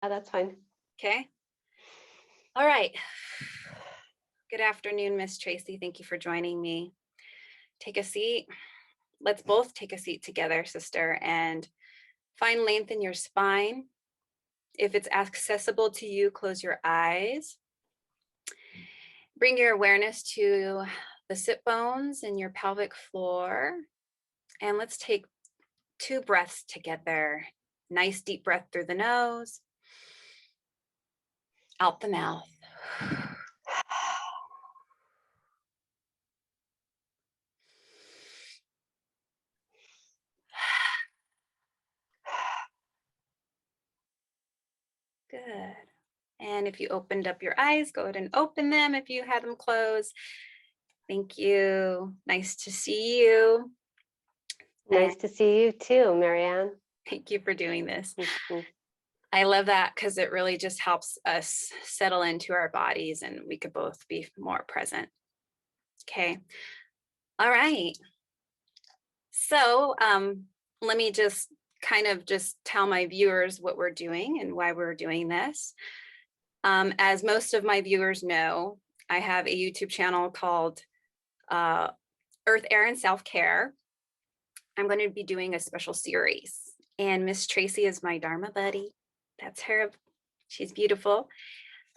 That's fine. Okay. All right. Good afternoon, Miss Tracy. Thank you for joining me. Take a seat. Let's both take a seat together, sister, and find length in your spine. If it's accessible to you, close your eyes. Bring your awareness to the sit bones and your pelvic floor. And let's take 2 breaths together. Nice deep breath through the nose, out the mouth. Good. And if you opened up your eyes, go ahead and open them if you had them closed. Thank you. Nice to see you. And Nice to see you too, Marianne. thank you for doing this. Mhm. I love that because it really just helps us settle into our bodies and we could both be more present. Okay. All right. So let me just kind of just tell my viewers what we're doing and why we're doing this. As most of my viewers know, I have a YouTube channel called Earth, Air, and Self-Care. I'm going to be doing a special series. And Miss Tracy is my Dharma buddy. That's her. She's beautiful.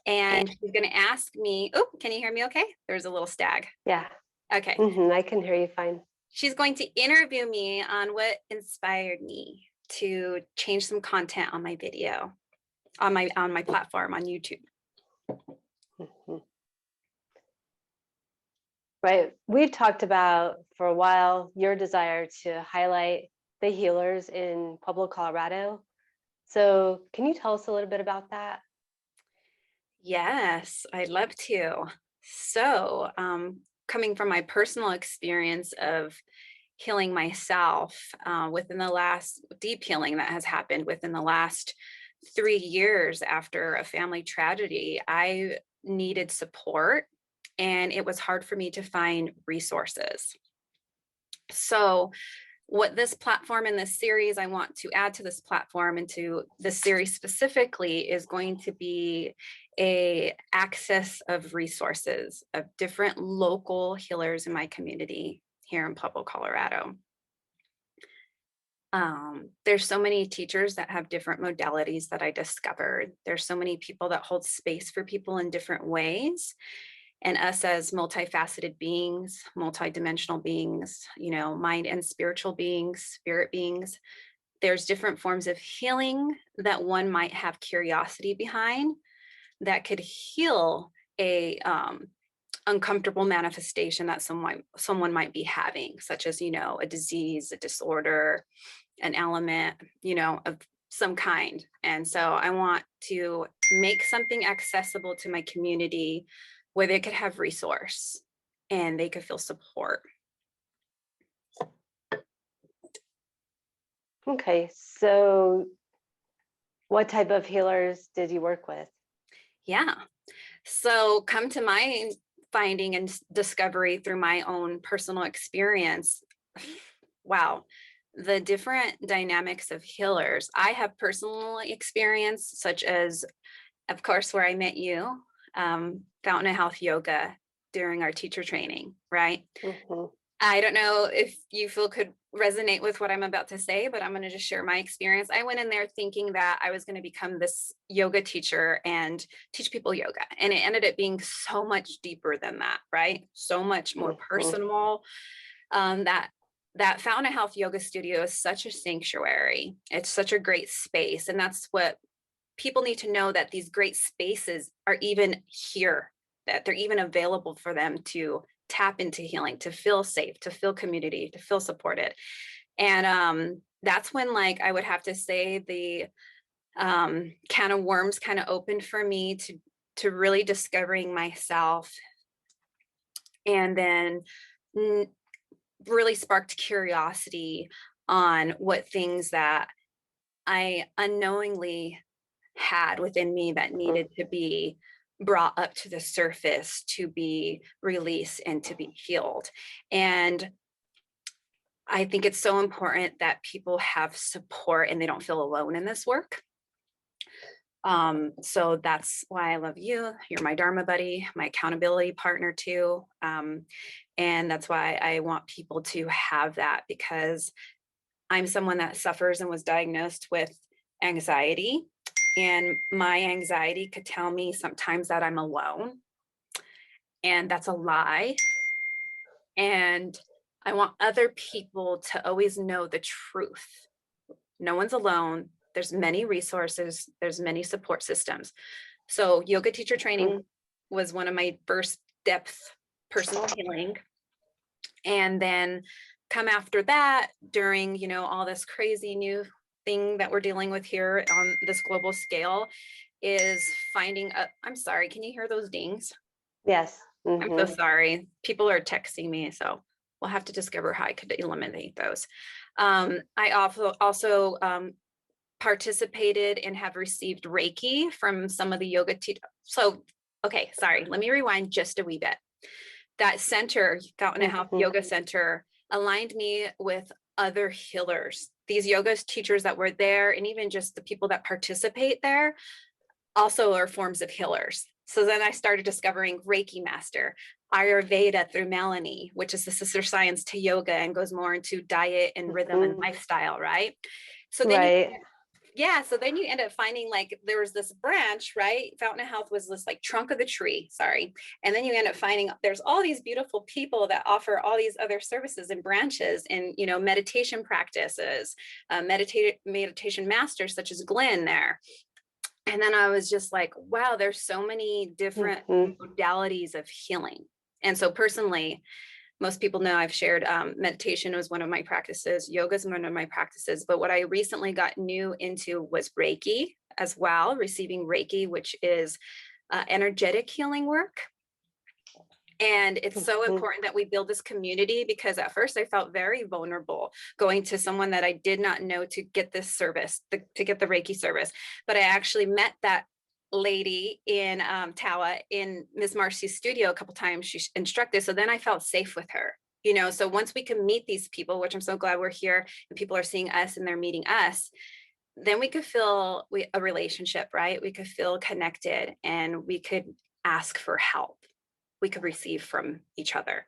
And she's going to ask me, oh, can you hear me okay? There's a little stag. Yeah, Okay. I can hear you fine. She's going to interview me on what inspired me to change some content on my video, on my platform on YouTube. Mhm. Right. We've talked about for a while your desire to highlight the healers in Pueblo, Colorado. So, can you tell us a little bit about that? Yes, I'd love to. So, coming from my personal experience of healing myself within the last deep healing that has happened within the last 3 years after a family tragedy, I needed support and it was hard for me to find resources. So, what this platform in this series I want to add to this platform and to this series specifically is going to be a access of resources of different local healers in my community here in Pueblo, Colorado. There's so many teachers that have different modalities that I discovered. There's so many people that hold space for people in different ways. And us as multifaceted beings, multidimensional beings, mind and spiritual beings, spirit beings, there's different forms of healing that one might have curiosity behind that could heal a uncomfortable manifestation that someone might be having, such as, a disease, a disorder, an element, of some kind. And so I want to make something accessible to my community where they could have resource and they could feel support. Okay. So, what type of healers did you work with? Yeah. So come to my finding and discovery through my own personal experience. Wow. The different dynamics of healers I have personally experienced, such as, of course, where I met you, Fountain of Health Yoga during our teacher training, right? Mhm. I don't know if you feel could resonate with what I'm about to say, but I'm going to just share my experience. I went in there thinking that I was going to become this yoga teacher and teach people yoga. And it ended up being so much deeper than that, right? So much more Mhm. personal. That Fountain of Health Yoga Studio is such a sanctuary. It's such a great space. And that's what people need to know, that these great spaces are even here, that they're even available for them to tap into healing, to feel safe, to feel community, to feel supported. And that's when, like, I would have to say the can of worms kind of opened for me to really discovering myself, and then really sparked curiosity on what things that I unknowingly had within me that Mhm. needed to be brought up to the surface to be released and to be healed. And I think it's so important that people have support and they don't feel alone in this work. So that's why I love you. You're my Dharma buddy, my accountability partner too. And that's why I want people to have that, because I'm someone that suffers and was diagnosed with anxiety. And my anxiety could tell me sometimes that I'm alone. And that's a lie. And I want other people to always know the truth. No one's alone. There's many resources. There's many support systems. So yoga teacher training was one of my first depth personal healing. And then come after that, during, you know, all this crazy new thing that we're dealing with here on this global scale, is finding a, I'm sorry, can you hear those dings? Yes. I'm so sorry. People are texting me, so we'll have to discover how I could eliminate those. I also participated and have received Reiki from some of the yoga teachers. So, okay, sorry, let me rewind just a wee bit. That center, Fountain and Health Yoga Center, aligned me with other healers. These yoga teachers that were there, and even just the people that participate there, also are forms of healers. So then I started discovering Reiki Master, Ayurveda through Melanie, which is the sister science to yoga and goes more into diet and rhythm and lifestyle, right? So then so then you end up finding, like, there was this branch, right? Fountain of Health was this like trunk of the tree, sorry. And then you end up finding there's all these beautiful people that offer all these other services and branches, and, you know, meditation practices, meditation masters such as Glenn there. And then I was just like, wow, there's so many different modalities of healing. And so personally, most people know I've shared meditation was one of my practices, yoga is one of my practices, but what I recently got new into was Reiki as well, receiving Reiki, which is energetic healing work. And it's so important that we build this community, because at first I felt very vulnerable going to someone that I did not know to get this service, to get the Reiki service. But I actually met that lady in Tawa in Miss Marcy's studio a couple times. She instructed. So then I felt safe with her. You know, so once we can meet these people, which I'm so glad we're here and people are seeing us and they're meeting us, then we could feel a relationship, right? We could feel connected and we could ask for help. We could receive from each other.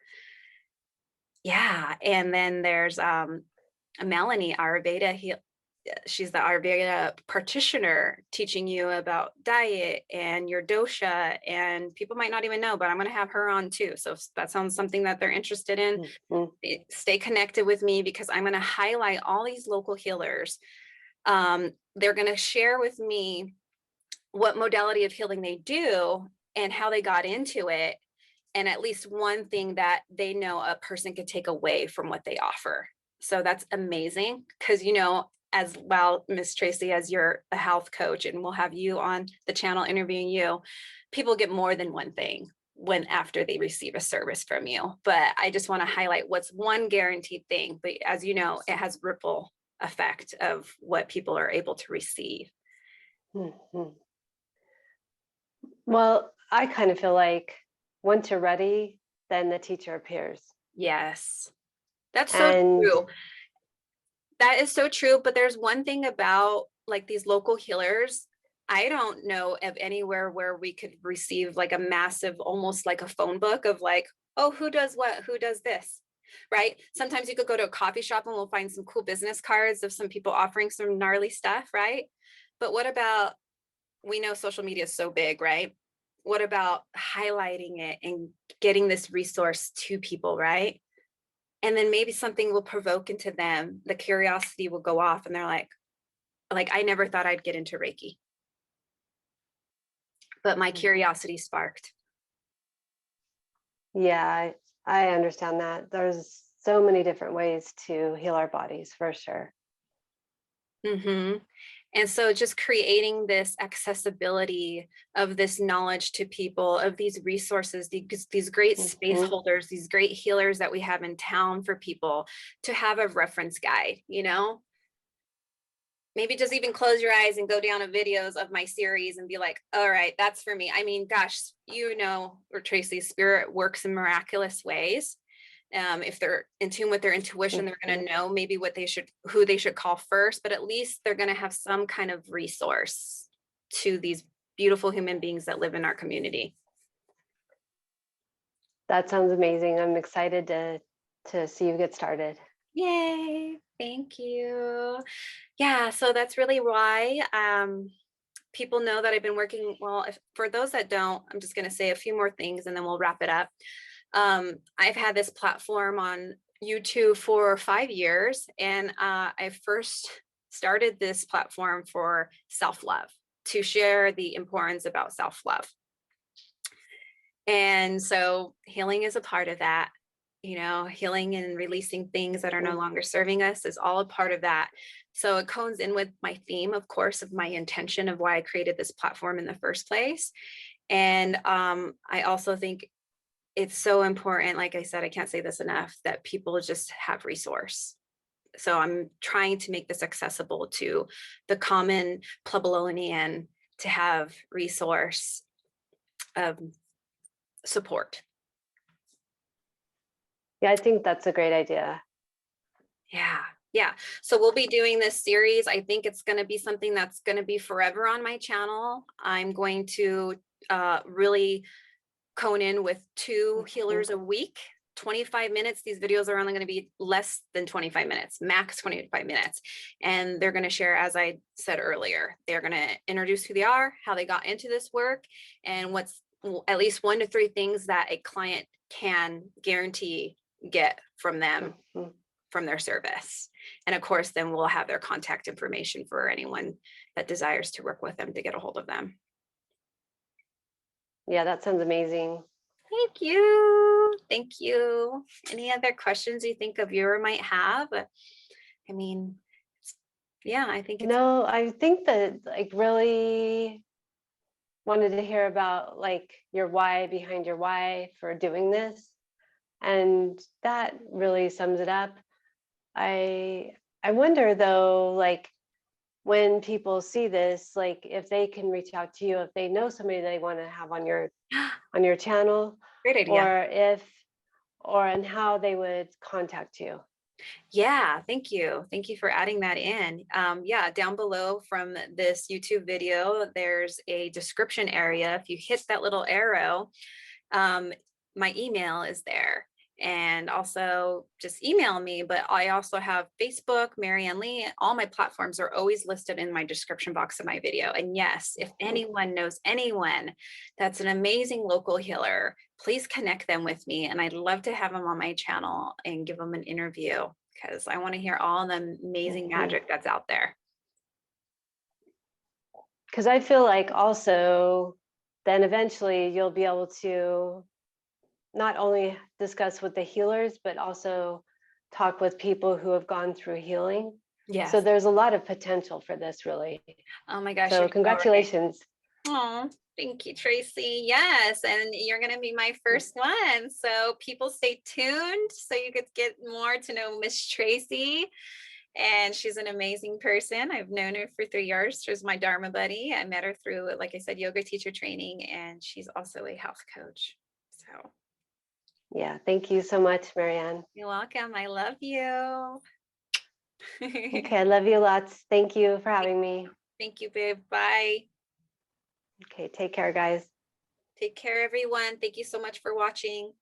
Yeah. And then there's Melanie Ayurveda. She's the Ayurveda practitioner, teaching you about diet and your dosha, and people might not even know, but I'm going to have her on too. So if that sounds something that they're interested in, stay connected with me, because I'm going to highlight all these local healers. They're going to share with me what modality of healing they do and how they got into it, and at least one thing that they know a person could take away from what they offer. So that's amazing, because, you know, as well, Miss Tracy, as you're a health coach, and we'll have you on the channel interviewing you, people get more than one thing when after they receive a service from you. But I just want to highlight what's one guaranteed thing. But as you know, it has ripple effect of what people are able to receive. Well, I kind of feel like once you're ready, then the teacher appears. Yes, that's so true. That is so true. But there's one thing about like these local healers. I don't know of anywhere where we could receive like a massive, almost like a phone book of like, oh, who does what, who does this, right? Sometimes you could go to a coffee shop and we'll find some cool business cards of some people offering some gnarly stuff, right? But what about, we know social media is so big, right? What about highlighting it and getting this resource to people, right? And then maybe something will provoke into them, the curiosity will go off, and they're like, I never thought I'd get into Reiki, but my curiosity sparked. Yeah, I understand that. There's so many different ways to heal our bodies, for sure. And so just creating this accessibility of this knowledge to people, of these resources, these great space holders, these great healers that we have in town for people to have a reference guide, you know? Maybe just even close your eyes and go down to videos of my series and be like, all right, that's for me. I mean, gosh, you know, or Tracy's spirit works in miraculous ways. If they're in tune with their intuition, they're going to know maybe who they should call first, but at least they're going to have some kind of resource to these beautiful human beings that live in our community. That sounds amazing. I'm excited to see you get started. Yay, thank you. Yeah, so that's really why people know that I've been working. Well, for those that don't, I'm just going to say a few more things and then we'll wrap it up. I've had this platform on YouTube for 5 years, and I first started this platform for self-love, to share the importance about self-love. And so healing is a part of that. Healing and releasing things that are no longer serving us is all a part of that. So it comes in with my theme, of course, of my intention of why I created this platform in the first place. And I also think it's so important, like I said, I can't say this enough, that people just have resource. So I'm trying to make this accessible to the common Puebloan to have resource of support. Yeah, I think that's a great idea. Yeah. So we'll be doing this series. I think it's going to be something that's going to be forever on my channel. I'm going to really cone in with 2 healers a week, 25 minutes. These videos are only going to be less than 25 minutes, max 25 minutes. And they're going to share, as I said earlier, they're going to introduce who they are, how they got into this work, and what's at least 1 to 3 things that a client can guarantee get from them, from their service. And of course, then we'll have their contact information for anyone that desires to work with them to get a hold of them. Yeah, that sounds amazing. Thank you. Thank you. Any other questions you think a viewer might have? I mean, yeah, I think it's No, I think that really wanted to hear about your why behind your why for doing this. And that really sums it up. I wonder though, when people see this, if they can reach out to you, if they know somebody they want to have on your channel, great idea. and how they would contact you. Yeah, thank you. Thank you for adding that in. Yeah, down below from this YouTube video, there's a description area. If you hit that little arrow, my email is there. And also just email me, but I also have Facebook, Marianne Lee. All my platforms are always listed in my description box of my video. And yes, if anyone knows anyone that's an amazing local healer, please connect them with me. And I'd love to have them on my channel and give them an interview, because I want to hear all the amazing magic that's out there. Because I feel like also then eventually you'll be able to not only discuss with the healers, but also talk with people who have gone through healing. Yeah. So there's a lot of potential for this, really. Oh my gosh. So congratulations. Oh, thank you, Tracy. Yes, and you're going to be my first one. So people stay tuned so you could get more to know Miss Tracy. And she's an amazing person. I've known her for 3 years. She's my Dharma buddy. I met her through, like I said, yoga teacher training, and she's also a health coach. So yeah, thank you so much, Marianne. You're welcome. I love you. Okay, I love you lots. Thank you for having me. Thank you, babe. Bye. Okay, take care, guys. Take care, everyone. Thank you so much for watching.